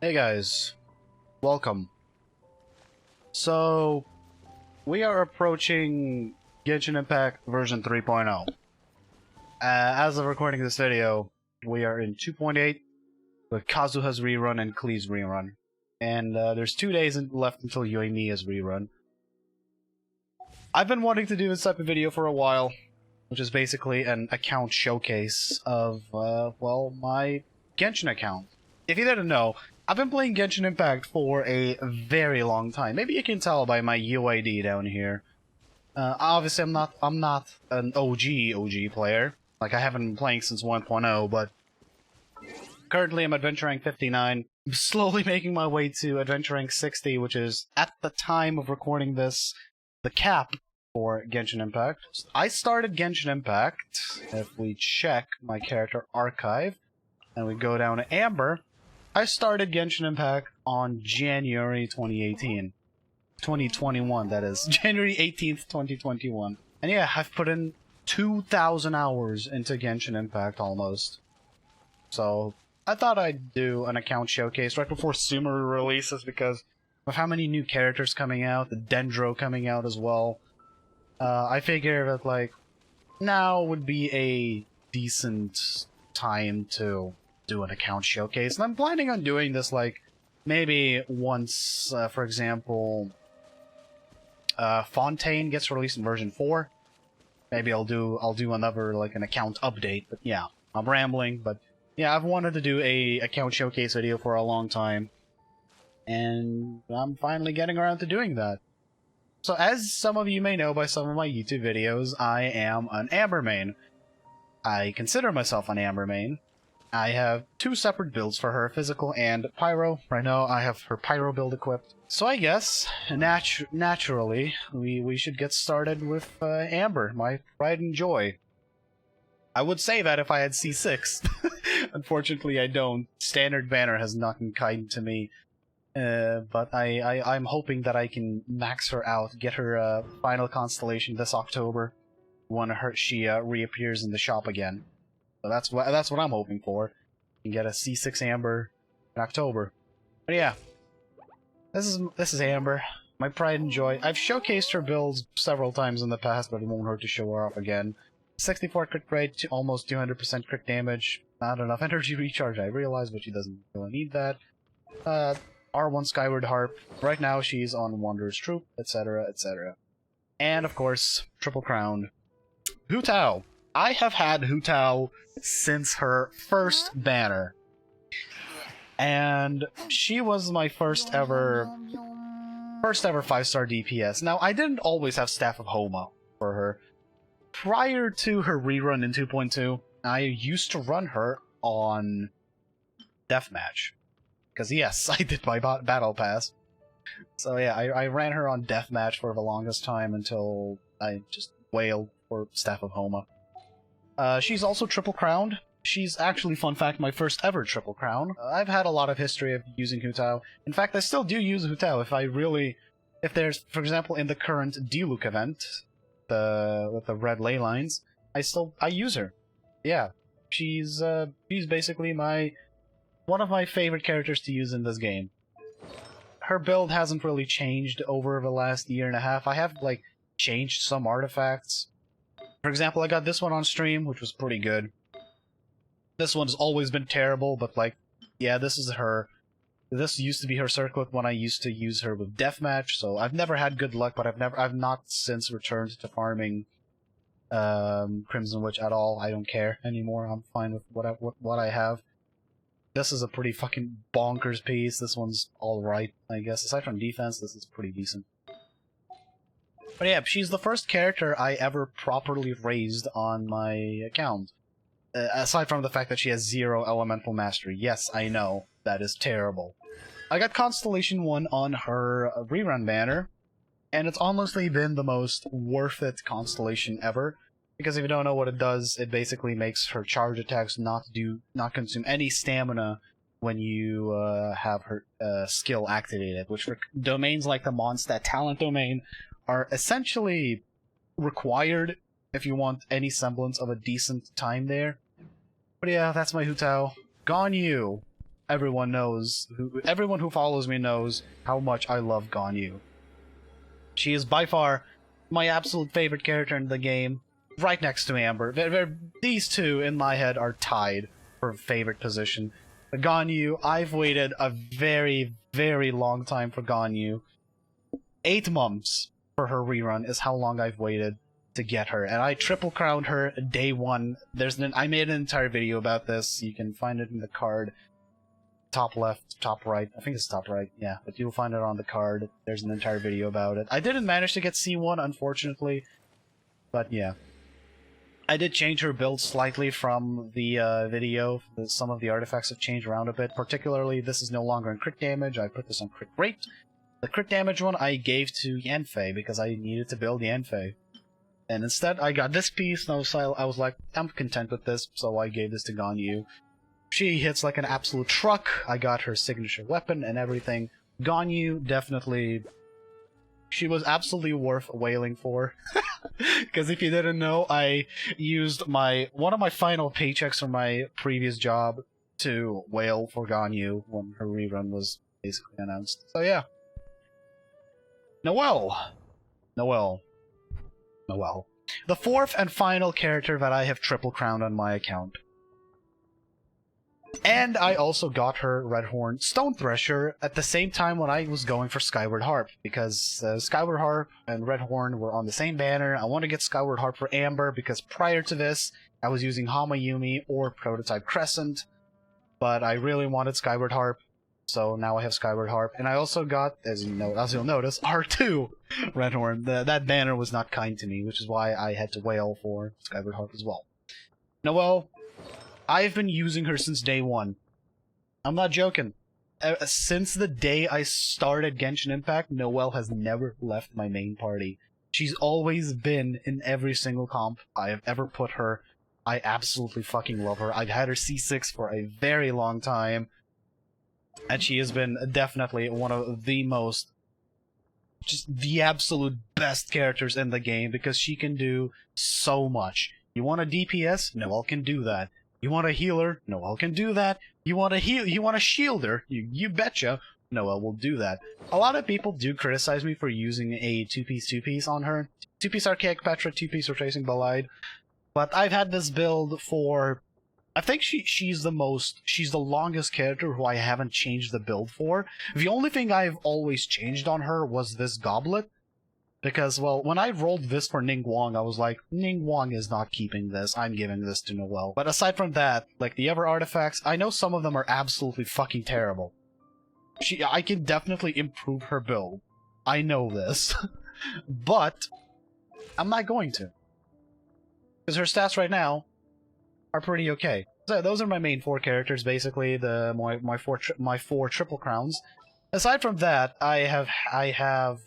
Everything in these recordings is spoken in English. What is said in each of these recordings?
Hey guys, welcome. So, we are approaching Genshin Impact version 3.0. As of recording this video, we are in 2.8 with Kazuha's rerun and Klee's rerun. And there's 2 days left until Yoimiya's rerun. I've been wanting to do this type of video for a while, which is basically an account showcase of, well, my Genshin account. If you didn't know, I've been playing Genshin Impact for a very long time. Maybe you can tell by my UID down here. Obviously, I'm not an OG player. Like, I haven't been playing since 1.0, but currently I'm Adventure Rank 59. I'm slowly making my way to Adventure Rank 60, which is, at the time of recording this, the cap for Genshin Impact. I started Genshin Impact, if we check my character archive, and we go down to Amber, I started Genshin Impact on January 2018. 2021, that is. January 18th, 2021. And yeah, I've put in 2,000 hours into Genshin Impact, almost. So, I thought I'd do an account showcase right before Sumeru releases, because of how many new characters coming out, the Dendro coming out as well. I figure that, like, now would be a decent time to do an account showcase, and I'm planning on doing this, like, maybe once, for example, Fontaine gets released in version 4. Maybe I'll do another, like, an account update, but yeah, I'm rambling, but yeah, I've wanted to do a account showcase video for a long time, and I'm finally getting around to doing that. So, as some of you may know by some of my YouTube videos, I am an Amber main. I consider myself an Amber main. I have 2 separate builds for her, physical and pyro. Right now, I have her pyro build equipped. So I guess, naturally, we should get started with Amber, my pride and joy. I would say that if I had C6. Unfortunately, I don't. Standard banner has not been kind to me. But I'm hoping that I can max her out, get her final constellation this October, when she reappears in the shop again. So that's what I'm hoping for. You can get a C6 Amber in October. But yeah, this is Amber, my pride and joy. I've showcased her builds several times in the past, but it won't hurt to show her off again. 64 crit rate, to almost 200% crit damage. Not enough energy recharge, I realize, but she doesn't really need that. R1 Skyward Harp. Right now she's on Wanderer's Troop, etc., etc. And of course, Triple Crowned Hu Tao. I have had Hu Tao since her first banner. And she was my first ever 5-star DPS. Now, I didn't always have Staff of Homa for her. Prior to her rerun in 2.2, I used to run her on Deathmatch. Because yes, I did my Battle Pass. So yeah, I ran her on Deathmatch for the longest time until I just wailed for Staff of Homa. She's also Triple Crowned. She's actually, fun fact, my first ever Triple Crown. I've had a lot of history of using Hu Tao. In fact, I still do use Hu Tao if there's, for example, in the current Diluc event, with the red ley lines, I use her. Yeah, she's basically one of my favorite characters to use in this game. Her build hasn't really changed over the last year and a half. I have, like, changed some artifacts. For example, I got this one on stream, which was pretty good. This one's always been terrible, but, like, yeah, this is her. This used to be her circlet when I used to use her with Deathmatch, so I've never had good luck, but I've not since returned to farming Crimson Witch at all. I don't care anymore. I'm fine with what I have. This is a pretty fucking bonkers piece. This one's alright, I guess. Aside from defense, this is pretty decent. But yeah, she's the first character I ever properly raised on my account. Aside from the fact that she has 0 elemental mastery. Yes, I know. That is terrible. I got Constellation 1 on her rerun banner, and it's honestly been the most worth it constellation ever. Because if you don't know what it does, it basically makes her charge attacks not consume any stamina when you have her skill activated, which for domains like the Mondstadt Talent domain are essentially required if you want any semblance of a decent time there. But yeah, that's my Hu Tao. Ganyu. everyone who follows me knows how much I love Ganyu. She is by far my absolute favorite character in the game, right next to Amber. These two, in my head, are tied for favorite position. Ganyu, I've waited a very, very long time for Ganyu. 8 months for her rerun is how long I've waited to get her, and I triple crowned her day 1. I made an entire video about this. You can find it in the card. Top left, top right. I think it's top right, yeah. But you'll find it on the card. There's an entire video about it. I didn't manage to get C1, unfortunately. But yeah. I did change her build slightly from the video. Some of the artifacts have changed around a bit. Particularly, this is no longer in crit damage. I put this on crit rate. The crit damage one I gave to Yanfei because I needed to build Yanfei. And instead, I got this piece, and I was like, I'm content with this, so I gave this to Ganyu. She hits like an absolute truck. I got her signature weapon and everything. Ganyu, definitely... She was absolutely worth wailing for. Because if you didn't know, I used one of my final paychecks from my previous job to wail for Ganyu when her rerun was basically announced. So yeah. Noelle. The 4th and final character that I have triple crowned on my account. And I also got her Redhorn Stone Thresher at the same time when I was going for Skyward Harp, because Skyward Harp and Redhorn were on the same banner. I want to get Skyward Harp for Amber, because prior to this, I was using Hamayumi or Prototype Crescent, but I really wanted Skyward Harp, so now I have Skyward Harp. And I also got, as you'll notice, R2 Redhorn. That banner was not kind to me, which is why I had to wail for Skyward Harp as well. Noelle, I've been using her since day 1. I'm not joking. Since the day I started Genshin Impact, Noelle has never left my main party. She's always been in every single comp I have ever put her. I absolutely fucking love her. I've had her C6 for a very long time. And she has been definitely one of the most... just the absolute best characters in the game, because she can do so much. You want a DPS? Noelle can do that. You want a healer? Noelle can do that. You want a shielder? You betcha. Noelle will do that. A lot of people do criticize me for using a 2-piece on her. 2-piece Archaic Petra, 2-piece Retracing Ballade. But I've had this build for... I think she's the longest character who I haven't changed the build for. The only thing I've always changed on her was this goblet. Because, well, when I rolled this for Ningguang, I was like, Ningguang is not keeping this, I'm giving this to Noelle. But aside from that, like the other artifacts, I know some of them are absolutely fucking terrible. I can definitely improve her build. I know this. But, I'm not going to. Because her stats right now are pretty okay. So those are my main 4 characters, basically, my 4 triple crowns. Aside from that, I have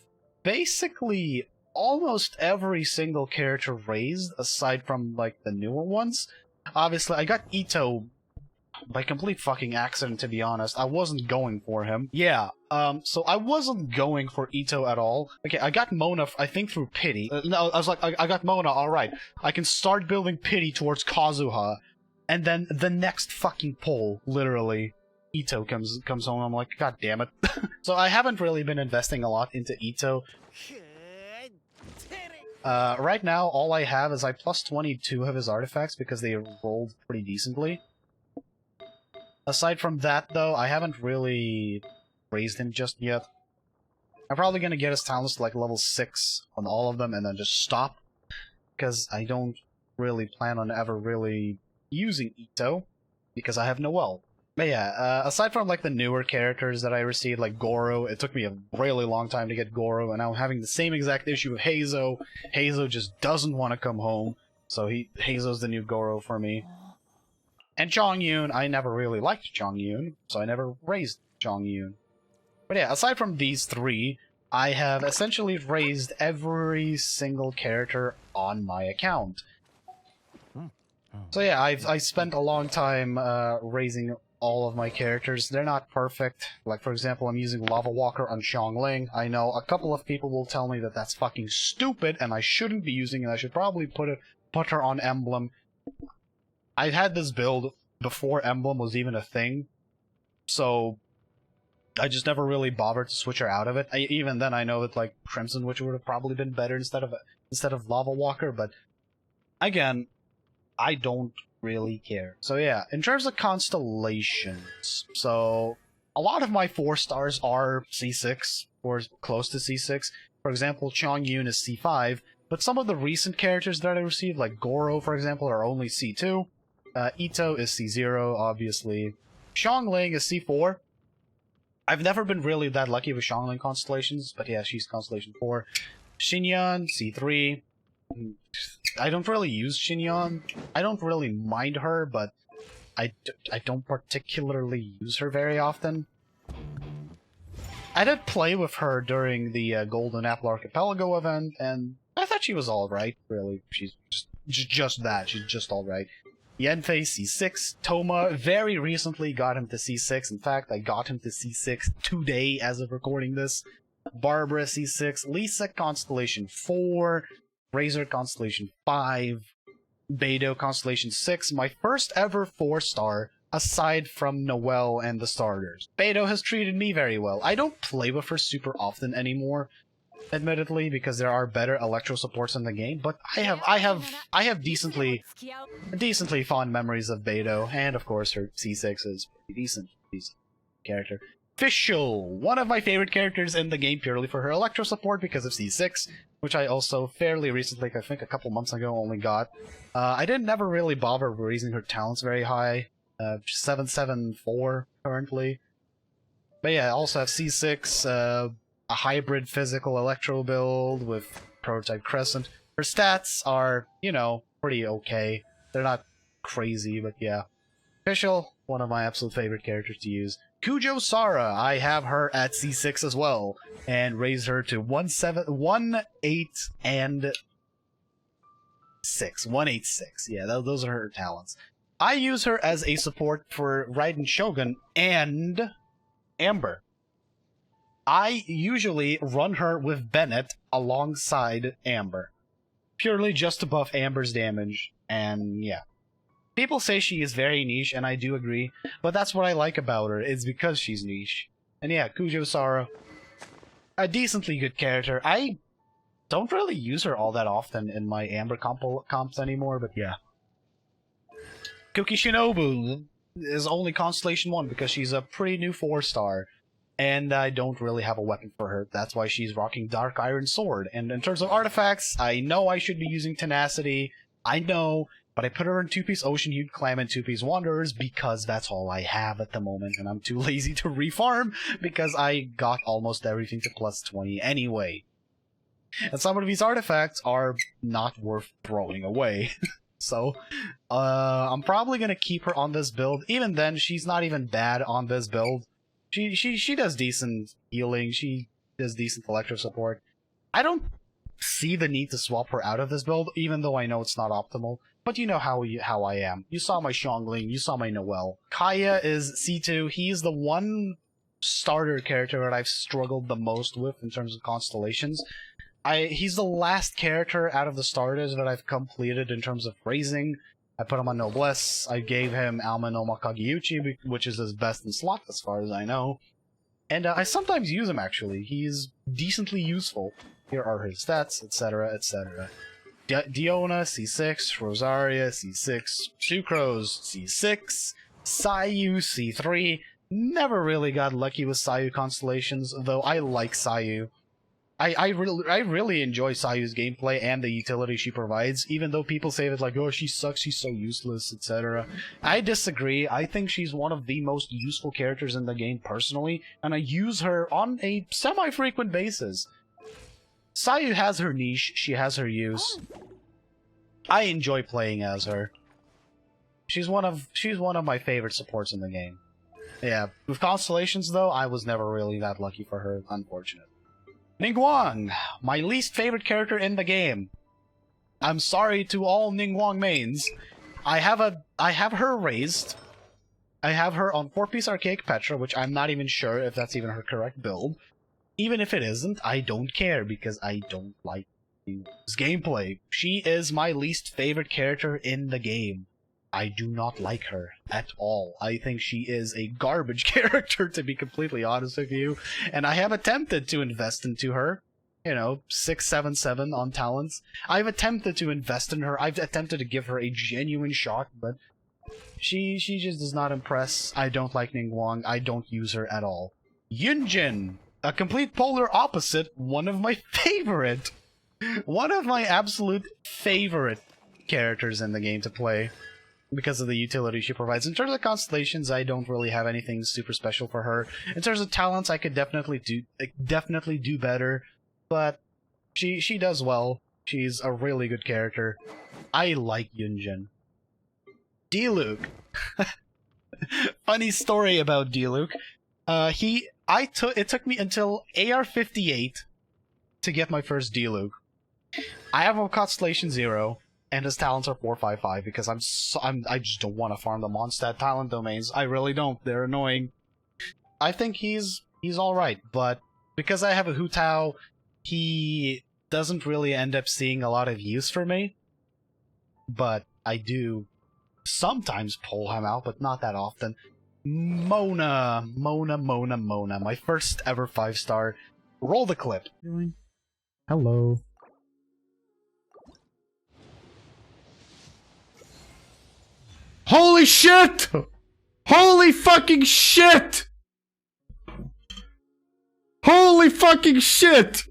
basically almost every single character raised, aside from, like, the newer ones. Obviously, I got Ito by complete fucking accident, to be honest. I wasn't going for him. Yeah, so I wasn't going for Ito at all. Okay, I got Mona, I think, through Pity. No, I was like, I got Mona, alright. I can start building Pity towards Kazuha, and then the next fucking pull, literally, Ito comes home. I'm like, god damn it. So I haven't really been investing a lot into Ito. Right now, all I have is I plus 22 of his artifacts because they rolled pretty decently. Aside from that, though, I haven't really raised him just yet. I'm probably gonna get his talents to like level 6 on all of them and then just stop. Because I don't really plan on ever really using Ito, because I have Noelle. But yeah, aside from like the newer characters that I received, like Goro, it took me a really long time to get Goro, and now I'm having the same exact issue with Heizo. Heizo just doesn't want to come home, so Heizo's the new Goro for me. And Chongyun, I never really liked Chongyun, so I never raised Chongyun. But yeah, aside from these 3, I have essentially raised every single character on my account. So yeah, I spent a long time raising all of my characters. They're not perfect. Like, for example, I'm using Lava Walker on Xiangling. I know a couple of people will tell me that that's fucking stupid and I shouldn't be using it. I should probably put her on Emblem. I've had this build before Emblem was even a thing. so I just never really bothered to switch her out of it. Even then, I know that like Crimson Witch would have probably been better instead of Lava Walker, but again, I don't really care. So yeah, in terms of constellations, so a lot of my 4 stars are C6 or close to C6. For example, Chongyun is C5, but some of the recent characters that I received, like Goro, for example, are only C2. Ito is C0, obviously. Xiangling is C4. I've never been really that lucky with Xiangling constellations, but yeah, she's Constellation 4. Xinyan, C3. I don't really use Xinyan. I don't really mind her, but I don't particularly use her very often. I did play with her during the Golden Apple Archipelago event, and I thought she was alright, really. She's just that. She's just alright. Yanfei, C6. Toma very recently got him to C6. In fact, I got him to C6 today as of recording this. Barbara, C6. Lisa, Constellation 4. Razor, Constellation 5. Beidou, Constellation 6. My first ever 4-star, aside from Noelle and the starters. Beidou has treated me very well. I don't play with her super often anymore, admittedly, because there are better electro supports in the game, but I have decently fond memories of Beidou, and of course her C6 is pretty decent character. Fischl, one of my favorite characters in the game purely for her electro support because of C6, which I also fairly recently, I think a couple months ago, only got. I didn't never really bother raising her talents very high. 774 currently. But yeah, I also have C6, a hybrid physical electro build with prototype Crescent. Her stats are, you know, pretty okay. They're not crazy, but yeah. Fischl, one of my absolute favorite characters to use. Kujo Sara, I have her at C6 as well, and raise her to 1, 8, and 6. 186. Yeah, those are her talents. I use her as a support for Raiden Shogun and Amber. I usually run her with Bennett alongside Amber. Purely just to buff Amber's damage, and yeah. People say she is very niche, and I do agree, but that's what I like about her, is because she's niche. And yeah, Kujo Sara, a decently good character. I don't really use her all that often in my Amber comps anymore, but yeah. Kuki Shinobu is only Constellation 1 because she's a pretty new 4-star. And I don't really have a weapon for her. That's why she's rocking Dark Iron Sword. And in terms of artifacts, I know I should be using Tenacity. I know, but I put her in 2-piece Ocean Hued Clam and 2-piece Wanderers because that's all I have at the moment. And I'm too lazy to refarm because I got almost everything to plus 20 anyway. And some of these artifacts are not worth throwing away. So, I'm probably gonna keep her on this build. Even then, she's not even bad on this build. She does decent healing, she does decent electro support. I don't see the need to swap her out of this build, even though I know it's not optimal. But you know how I am. You saw my Xiangling, you saw my Noelle. Kaya is C2, he's the one starter character that I've struggled the most with in terms of constellations. He's the last character out of the starters that I've completed in terms of raising. I put him on Noblesse, I gave him Alma no Makagiuchi, which is his best in slot as far as I know. And I sometimes use him actually, he's decently useful. Here are his stats, etc, etc. Diona, C6, Rosaria, C6, Sucrose, C6, Sayu, C3. Never really got lucky with Sayu constellations, though I like Sayu. I really enjoy Sayu's gameplay and the utility she provides, even though people say that, like, oh, she sucks, she's so useless, etc. I disagree. I think she's one of the most useful characters in the game personally, and I use her on a semi-frequent basis. Sayu has her niche, she has her use. I enjoy playing as her. She's one of my favorite supports in the game. Yeah, with Constellations though, I was never really that lucky for her, unfortunately. Ningguang, my least favorite character in the game. I'm sorry to all Ningguang mains. I have her raised. I have her on 4-piece Archaic Petra, which I'm not even sure if that's even her correct build. Even if it isn't, I don't care because I don't like this gameplay. She is my least favorite character in the game. I do not like her at all. I think she is a garbage character, to be completely honest with you. And I have attempted to invest into her. You know, 677 on talents. I've attempted to invest in her. I've attempted to give her a genuine shot, but she just does not impress. I don't like Ningguang. I don't use her at all. Yunjin, a complete polar opposite. One of my favorite. One of my absolute favorite characters in the game to play, because of the utility she provides. In terms of Constellations, I don't really have anything super special for her. In terms of talents, I could definitely do better, but she does well. She's a really good character. I like Yunjin. Diluc. Funny story about Diluc. It took me until AR58 to get my first Diluc. I have a Constellation 0. And his talents are 455 because I just don't want to farm the Mondstadt talent domains. I really don't. They're annoying. I think he's alright, but because I have a Hu Tao, he doesn't really end up seeing a lot of use for me. But I do sometimes pull him out, but not that often. Mona. My first ever 5-star. Roll the clip. Hello. Holy shit! Holy fucking shit! Holy fucking shit!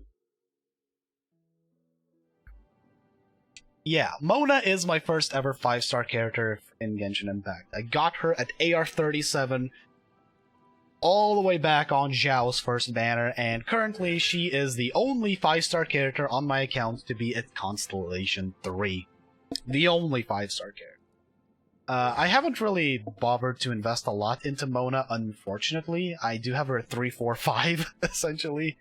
Yeah, Mona is my first ever 5-star character in Genshin Impact. I got her at AR37 all the way back on Zhao's first banner, and currently she is the only 5-star character on my account to be at Constellation 3. The only 5-star character. I haven't really bothered to invest a lot into Mona, unfortunately. I do have her at 345, essentially.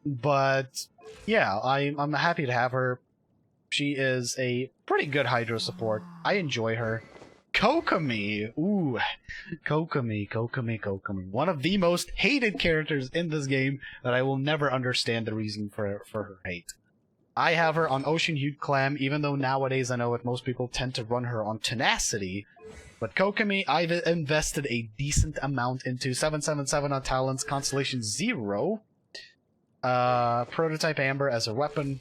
But, yeah, I'm happy to have her. She is a pretty good Hydro support. I enjoy her. Kokomi! Ooh, Kokomi. One of the most hated characters in this game that I will never understand the reason for her hate. I have her on Ocean Hued Clam, even though nowadays I know that most people tend to run her on Tenacity. But Kokomi, I've invested a decent amount into. 777 on Talents, Constellation 0. Prototype Amber as a weapon.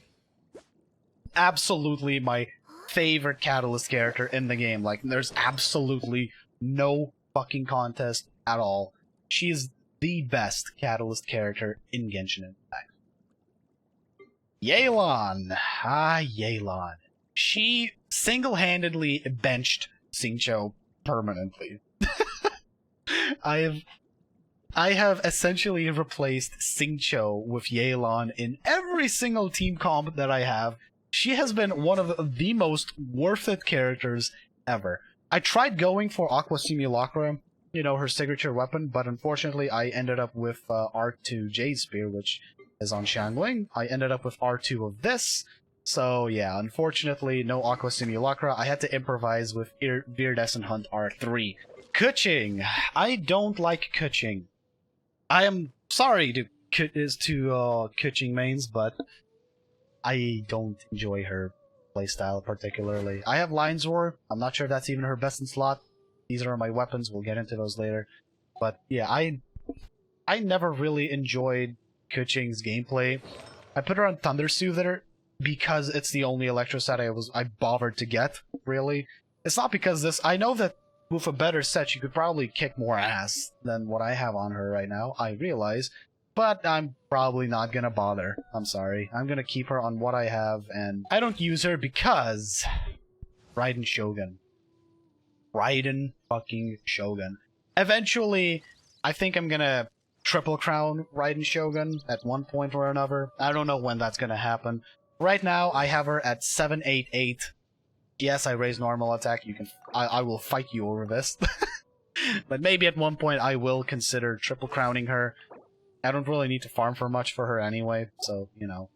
Absolutely my favorite Catalyst character in the game. Like, there's absolutely no fucking contest at all. She's the best Catalyst character in Genshin Impact. Yelan. Yelan. She single-handedly benched Xingqiu permanently. I have essentially replaced Xingqiu with Yelan in every single team comp that I have. She has been one of the most worth it characters ever. I tried going for Aqua Simulacra, you know, her signature weapon, but unfortunately I ended up with R2 Jade Spear, which is on Xiangling. I ended up with R2 of this, so yeah, unfortunately no Aqua Simulacra. I had to improvise with Viridescent Hunt R3. Kuching! I don't like Kuching. I am sorry to Kuching mains, but I don't enjoy her playstyle particularly. I have Lion's Roar. I'm not sure if that's even her best in slot. These are my weapons. We'll get into those later. But yeah, I never really enjoyed Kuching's gameplay. I put her on Thunder Soother because it's the only Electro set I bothered to get, really. It's not because this... I know that with a better set, she could probably kick more ass than what I have on her right now, I realize. But I'm probably not gonna bother. I'm sorry. I'm gonna keep her on what I have, and I don't use her because... Raiden Shogun. Raiden fucking Shogun. Eventually, I think I'm gonna triple crown Raiden Shogun at one point or another. I don't know when that's gonna happen. Right now, I have her at 788. Yes, I raise normal attack. You can. I will fight you over this. But maybe at one point I will consider triple crowning her. I don't really need to farm for much for her anyway, so, you know.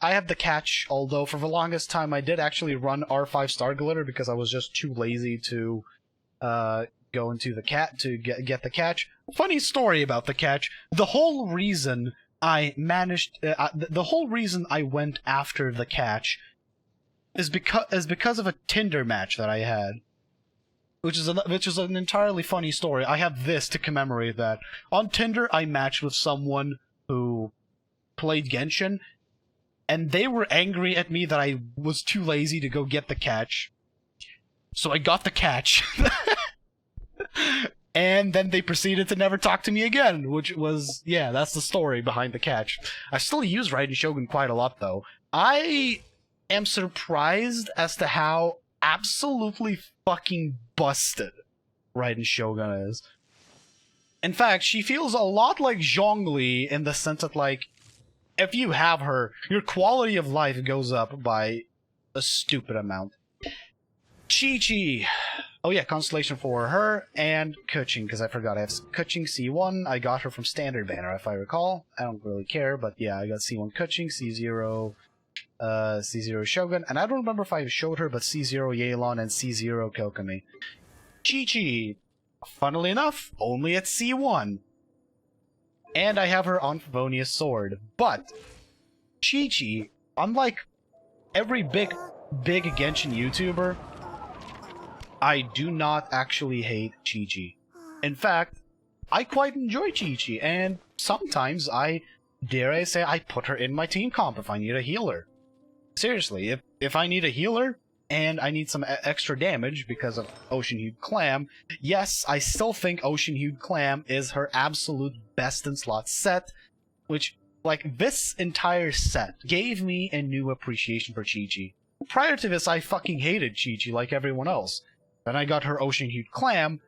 I have the catch, although for the longest time I did actually run R5 Star Glitter because I was just too lazy to go into the to get the catch. Funny story about the catch. The whole reason I managed... the whole reason I went after the catch is because of a Tinder match that I had, which is an entirely funny story. I have this to commemorate that. On Tinder, I matched with someone who played Genshin, and they were angry at me that I was too lazy to go get the catch. So I got the catch. And then they proceeded to never talk to me again, which was, yeah, that's the story behind the catch. I still use Raiden Shogun quite a lot, though. I am surprised as to how absolutely fucking busted Raiden Shogun is. In fact, she feels a lot like Zhongli in the sense that, like, if you have her, your quality of life goes up by a stupid amount. Chi-Chi. Oh yeah, Constellation for her, and Kuching, because I forgot I have Kuching C1. I got her from Standard Banner, if I recall. I don't really care, but yeah, I got C1 Kuching, C0 C0 Shogun, and I don't remember if I showed her, but C0 Yelan and C0 Kokami. Chi-Chi, funnily enough, only at C1. And I have her on Favonius Sword, but Chi-Chi, unlike every big Genshin YouTuber, I do not actually hate Chi-Chi. In fact, I quite enjoy Chi-Chi, and sometimes dare I say, I put her in my team comp if I need a healer. Seriously, if I need a healer, and I need some extra damage because of Ocean-Hued Clam, yes, I still think Ocean-Hued Clam is her absolute best in slot set, which, like, this entire set gave me a new appreciation for Chi-Chi. Prior to this, I fucking hated Chi-Chi like everyone else. Then I got her Ocean-Hued Clam,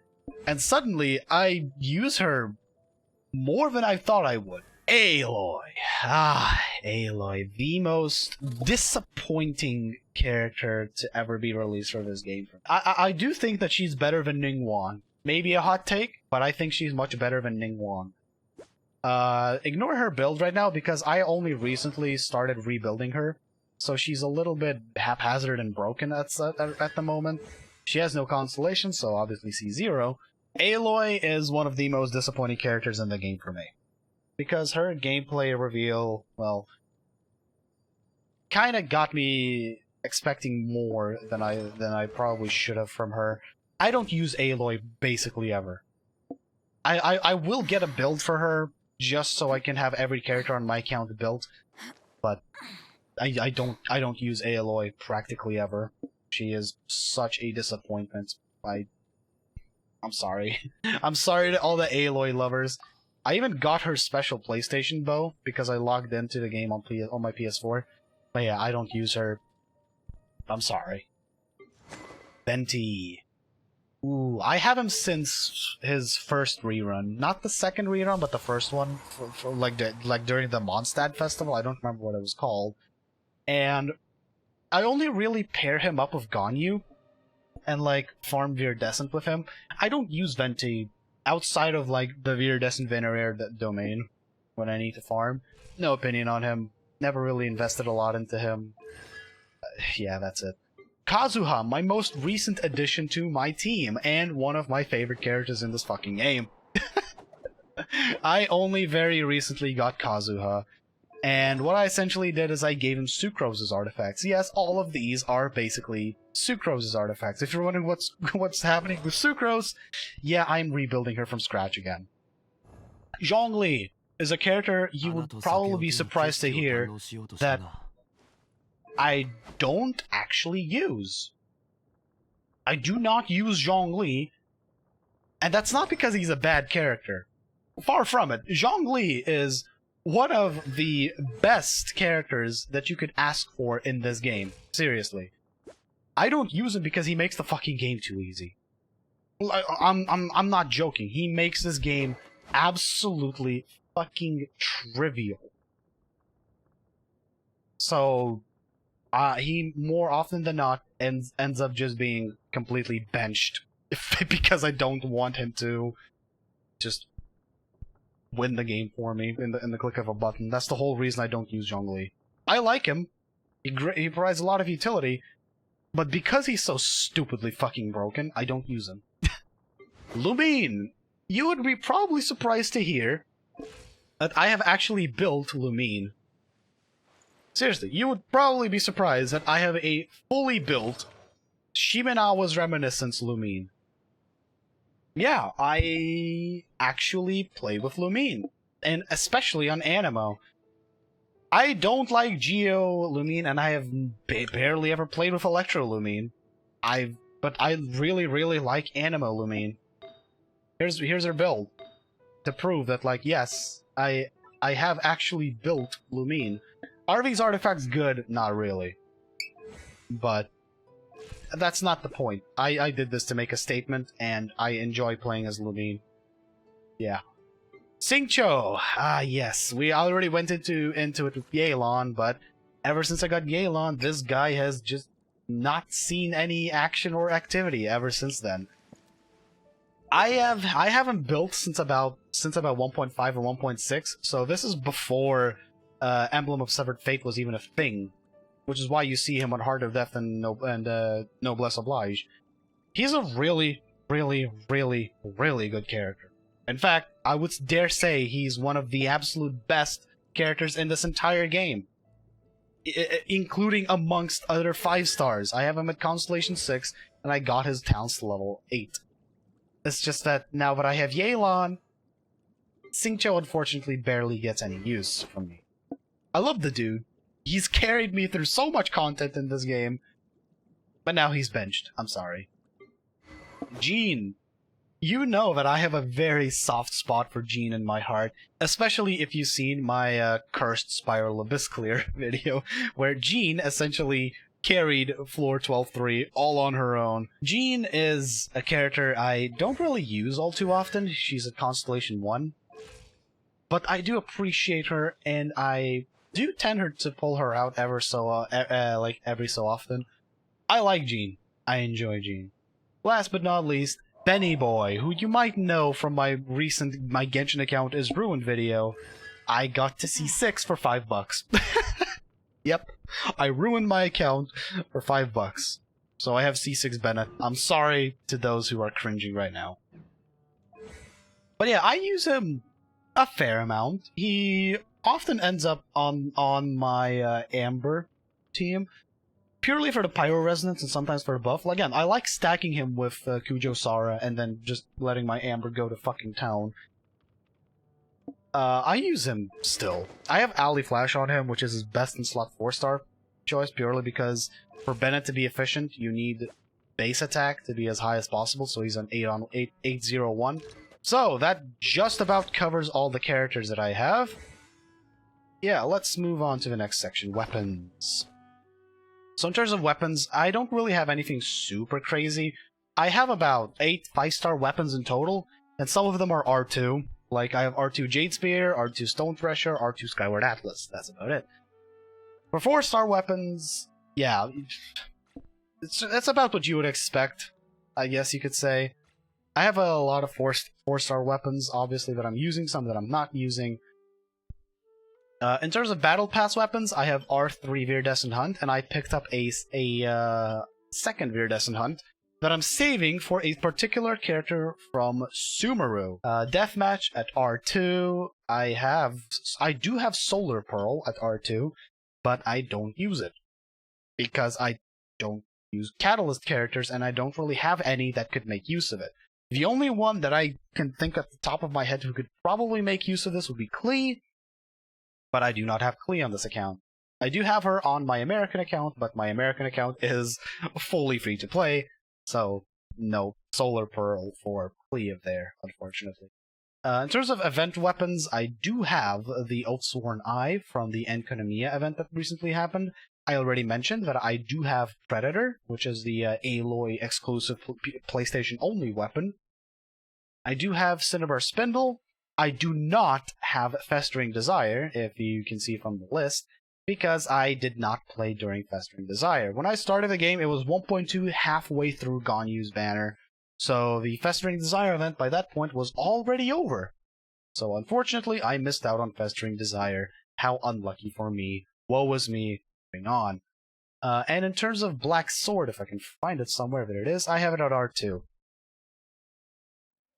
and suddenly I use her more than I thought I would. Aloy. Aloy. The most disappointing character to ever be released for this game. I do think that she's better than Ningguang. Maybe a hot take, but I think she's much better than Ningguang. Ignore her build right now, because I only recently started rebuilding her, so she's a little bit haphazard and broken at the moment. She has no constellation, so obviously C0. Aloy is one of the most disappointing characters in the game for me. Because her gameplay reveal, well, kinda got me expecting more than I probably should have from her. I don't use Aloy basically ever. I will get a build for her just so I can have every character on my account built, but I don't use Aloy practically ever. She is such a disappointment. I'm sorry. I'm sorry to all the Aloy lovers. I even got her special PlayStation bow because I logged into the game on my PS4. But yeah, I don't use her. I'm sorry. Venti. Ooh, I have him since his first rerun. Not the second rerun, but the first one. For like during the Mondstadt Festival. I don't remember what it was called. And I only really pair him up with Ganyu and, like, farm Viridescent with him. I don't use Venti outside of, like, the Viridescent Venerair domain when I need to farm. No opinion on him. Never really invested a lot into him. Yeah, that's it. Kazuha, my most recent addition to my team, and one of my favorite characters in this fucking game. I only very recently got Kazuha. And what I essentially did is I gave him Sucrose's artifacts. Yes, all of these are basically Sucrose's artifacts. If you're wondering what's happening with Sucrose, yeah, I'm rebuilding her from scratch again. Zhongli is a character you would probably be surprised to hear that I don't actually use. I do not use Zhongli, and that's not because he's a bad character. Far from it. Zhongli is one of the best characters that you could ask for in this game. Seriously. I don't use him because he makes the fucking game too easy. I'm not joking. He makes this game absolutely fucking trivial. So, he more often than not ends up just being completely benched because I don't want him to just win the game for me in the click of a button. That's the whole reason I don't use Zhongli. I like him. He provides a lot of utility, but because he's so stupidly fucking broken, I don't use him. Lumine! You would be probably surprised to hear that I have actually built Lumine. Seriously, you would probably be surprised that I have a fully built Shimenawa's Reminiscence Lumine. Yeah, I actually play with Lumine, and especially on Anemo. I don't like Geo Lumine, and I have barely ever played with Electro Lumine. But I really, really like Anemo Lumine. Here's her build to prove that, like, yes, I have actually built Lumine. Are these artifacts good? Not really. But that's not the point. I did this to make a statement, and I enjoy playing as Lumine. Yeah. Xingqiu! Ah, yes. We already went into it with Yelan, but ever since I got Yelan, this guy has just not seen any action or activity ever since then. I haven't built since about 1.5 or 1.6, so this is before Emblem of Severed Fate was even a thing, which is why you see him on Heart of Death and Noblesse Oblige. He's a really, really, really, really good character. In fact, I would dare say he's one of the absolute best characters in this entire game, including amongst other 5 stars. I have him at Constellation 6, and I got his talents to level 8. It's just that now that I have Yelan, Xingqiu unfortunately barely gets any use from me. I love the dude. He's carried me through so much content in this game, but now he's benched. I'm sorry. Jean. You know that I have a very soft spot for Jean in my heart, especially if you've seen my Cursed Spiral Abyss Clear video, where Jean essentially carried floor 12-3 all on her own. Jean is a character I don't really use all too often. She's at Constellation 1. But I do appreciate her, and I do tend to pull her out every so often. I like Jean. I enjoy Jean. Last but not least, Benny Boy, who you might know from my Genshin account is Ruined video. I got to C6 for $5. Yep, I ruined my account for $5. So I have C6 Bennett. I'm sorry to those who are cringing right now. But yeah, I use him a fair amount. He often ends up on my Amber team, purely for the Pyro Resonance and sometimes for the buff. Again, I like stacking him with Kujo Sara and then just letting my Amber go to fucking town. I use him still. I have Ali Flash on him, which is his best in slot 4-star choice, purely because for Bennett to be efficient, you need base attack to be as high as possible, so he's an 801. So, that just about covers all the characters that I have. Yeah, let's move on to the next section, weapons. So in terms of weapons, I don't really have anything super crazy. I have about 8 5-star weapons in total, and some of them are R2. Like, I have R2 Jade Spear, R2 Stone Thresher, R2 Skyward Atlas. That's about it. For 4-star weapons, yeah, that's about what you would expect, I guess you could say. I have a lot of 4-star weapons, obviously, that I'm using, some that I'm not using. In terms of Battle Pass weapons, I have R3 Viridescent Hunt, and I picked up a second Viridescent Hunt that I'm saving for a particular character from Sumeru. Deathmatch at R2. I do have Solar Pearl at R2, but I don't use it because I don't use Catalyst characters, and I don't really have any that could make use of it. The only one that I can think at the top of my head who could probably make use of this would be Klee, but I do not have Klee on this account. I do have her on my American account, but my American account is fully free to play, so no Solar Pearl for Klee of there, unfortunately. In terms of event weapons, I do have the Oathsworn Eye from the Enkanomiya event that recently happened. I already mentioned that I do have Predator, which is the Aloy exclusive PlayStation-only weapon. I do have Cinnabar Spindle. I do not have Festering Desire, if you can see from the list, because I did not play during Festering Desire. When I started the game, it was 1.2 halfway through Ganyu's banner, so the Festering Desire event by that point was already over. So unfortunately, I missed out on Festering Desire. How unlucky for me. Woe is me. Moving on. And in terms of Black Sword, if I can find it somewhere, there it is, I have it at R2.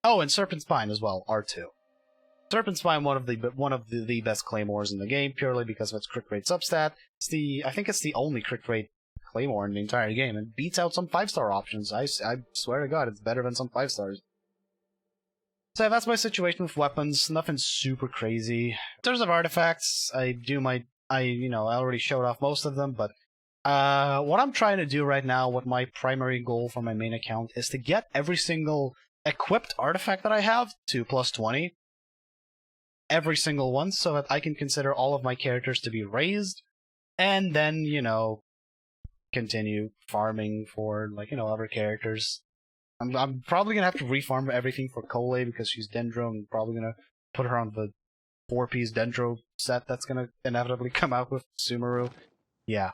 Oh, and Serpent Spine as well, R2. In Serpent Spine, one of the best claymores in the game, purely because of its crit rate substat. I think it's the only crit rate claymore in the entire game, and beats out some 5-star options. I swear to God, it's better than some 5-stars. So that's my situation with weapons. Nothing super crazy. In terms of artifacts, I already showed off most of them, but what I'm trying to do right now, what my primary goal for my main account is to get every single equipped artifact that I have to plus 20. Every single one, so that I can consider all of my characters to be raised, and then, continue farming for, other characters. I'm probably gonna have to refarm everything for Cole because she's Dendro. I'm probably gonna put her on the 4-piece Dendro set that's gonna inevitably come out with Sumeru. Yeah.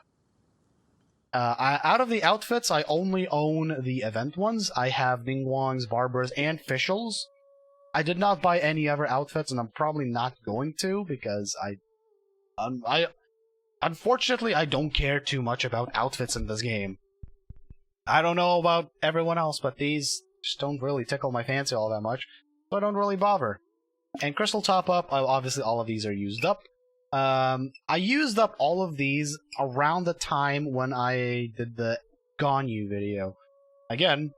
Out of the outfits, I only own the event ones. I have Ningguangs, Barbers, and Fischls. I did not buy any other outfits, and I'm probably not going to, because unfortunately, I don't care too much about outfits in this game. I don't know about everyone else, but these just don't really tickle my fancy all that much, so I don't really bother. And Crystal Top-Up, obviously all of these are used up. I used up all of these around the time when I did the Ganyu video. Again,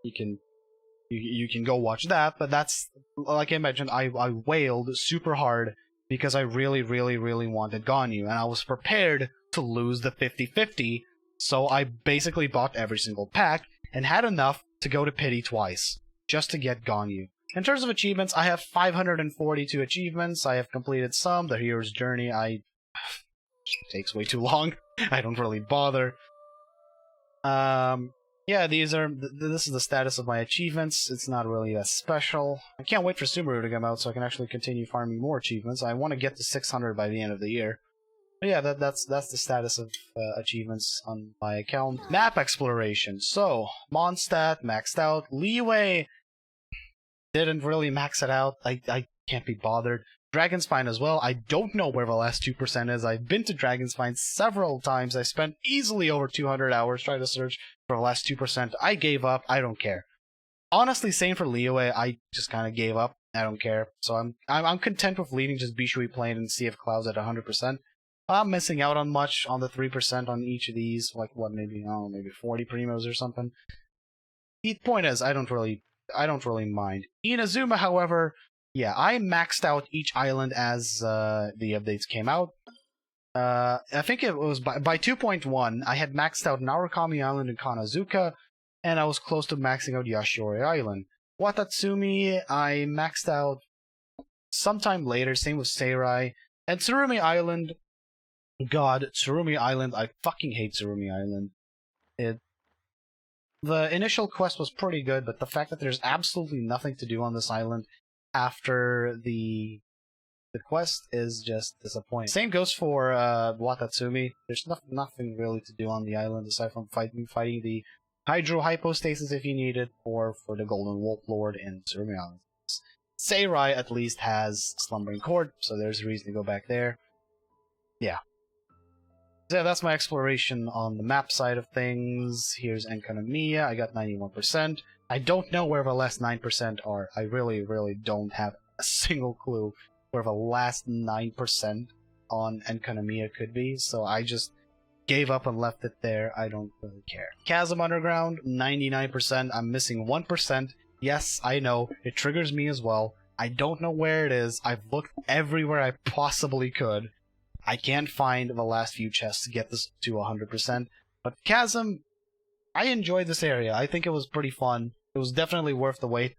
you can go watch that, but that's, like I mentioned, I wailed super hard because I really, really, really wanted Ganyu, and I was prepared to lose the 50-50, so I basically bought every single pack, and had enough to go to Pity twice, just to get Ganyu. In terms of achievements, I have 542 achievements. I have completed some. The Hero's Journey, it takes way too long. I don't really bother. Yeah, this is the status of my achievements. It's not really that special. I can't wait for Sumeru to come out so I can actually continue farming more achievements. I want to get to 600 by the end of the year. But yeah, that's the status of achievements on my account. Map exploration. So, Mondstadt maxed out. Leeway didn't really max it out. I can't be bothered. Dragonspine as well. I don't know where the last 2% is. I've been to Dragonspine several times. I spent easily over 200 hours trying to search for the last 2%. I gave up. I don't care. Honestly, same for Leeway. I just kind of gave up. I don't care. So I'm content with leading just Bishui Plain and Sea of Clouds at 100%. I'm missing out on much on the 3% on each of these. Like what? Maybe 40 primos or something. The point is, I don't really mind. Inazuma, however, yeah, I maxed out each island as the updates came out. I think it was by 2.1, I had maxed out Narukami Island and Kanazuka, and I was close to maxing out Yashiori Island. Watatsumi, I maxed out sometime later, same with Seirai. And Tsurumi Island, God, Tsurumi Island, I fucking hate Tsurumi Island. The initial quest was pretty good, but the fact that there's absolutely nothing to do on this island after the quest is just disappointing. Same goes for Watatsumi. There's nothing really to do on the island aside from fighting the Hydro Hypostasis if you need it, or for the Golden Wolf Lord in Tsurumi Island. Seirai at least has Slumbering Court, so there's a reason to go back there. Yeah. So yeah, that's my exploration on the map side of things. Here's Enkanomiya. I got 91%. I don't know where the last 9% are. I really, really don't have a single clue where the last 9% on Enkanomiya could be, so I just gave up and left it there. I don't really care. Chasm Underground, 99%. I'm missing 1%. Yes, I know. It triggers me as well. I don't know where it is. I've looked everywhere I possibly could. I can't find the last few chests to get this to 100%. But Chasm, I enjoyed this area. I think it was pretty fun. It was definitely worth the wait.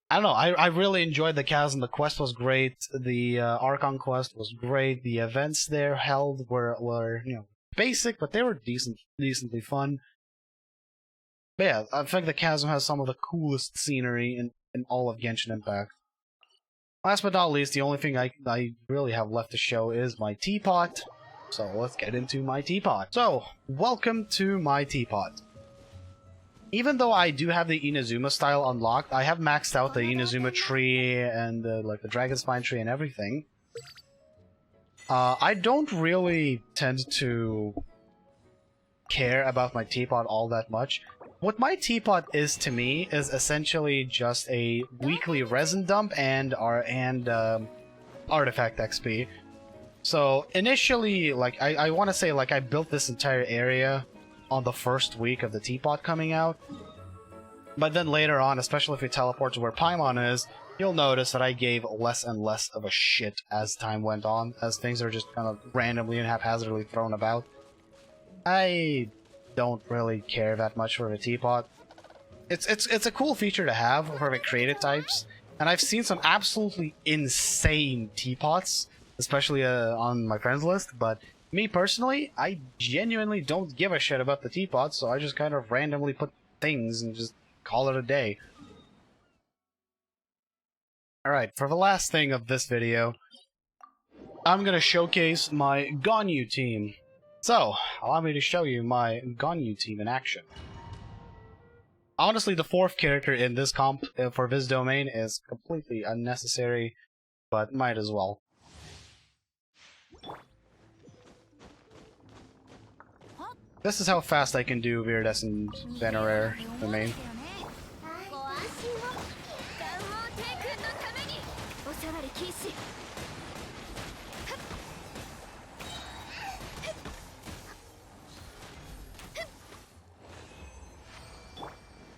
I don't know, I really enjoyed the Chasm. The quest was great. The Archon quest was great. The events there held were basic, but they were decently fun. But yeah, I think the Chasm has some of the coolest scenery in all of Genshin Impact. Last but not least, the only thing I really have left to show is my Teapot. So let's get into my Teapot. So, welcome to my Teapot. Even though I do have the Inazuma style unlocked, I have maxed out the Inazuma tree and the Dragon Spine tree and everything. I don't really tend to care about my Teapot all that much. what my teapot is to me is essentially just a weekly resin dump and artifact XP. So initially, like I want to say, like I built this entire area on the first week of the teapot coming out. But then later on, especially if you teleport to where Paimon is, you'll notice that I gave less and less of a shit as time went on, as things are just kind of randomly and haphazardly thrown about. I don't really care that much for the teapot. It's a cool feature to have for the creative types, and I've seen some absolutely insane teapots, especially on my friends list, but me personally, I genuinely don't give a shit about the teapot, so I just kind of randomly put things and just call it a day. Alright, for the last thing of this video, I'm gonna showcase my Ganyu team. So, allow me to show you my Ganyu team in action. Honestly, the fourth character in this comp for this domain is completely unnecessary, but might as well. This is how fast I can do Viridescent Venerare domain.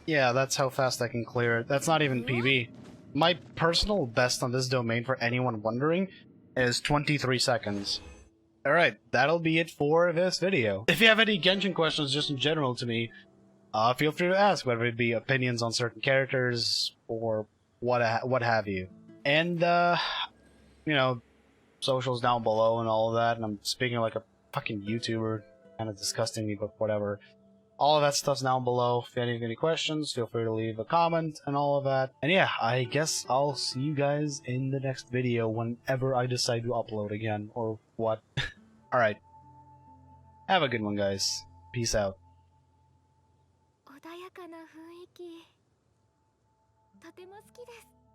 Yeah, that's how fast I can clear it. That's not even PB. My personal best on this domain, for anyone wondering, is 23 seconds. Alright, that'll be it for this video. If you have any Genshin questions just in general to me, feel free to ask, whether it be opinions on certain characters or what have you. And, you know, socials down below and all of that, and I'm speaking like a fucking YouTuber, kind of disgusting me, but whatever. All of that stuff's down below. If you have any questions, feel free to leave a comment and all of that. And yeah, I guess I'll see you guys in the next video whenever I decide to upload again, or what. Alright. Have a good one, guys. Peace out. 穏やかな雰囲気とても好きです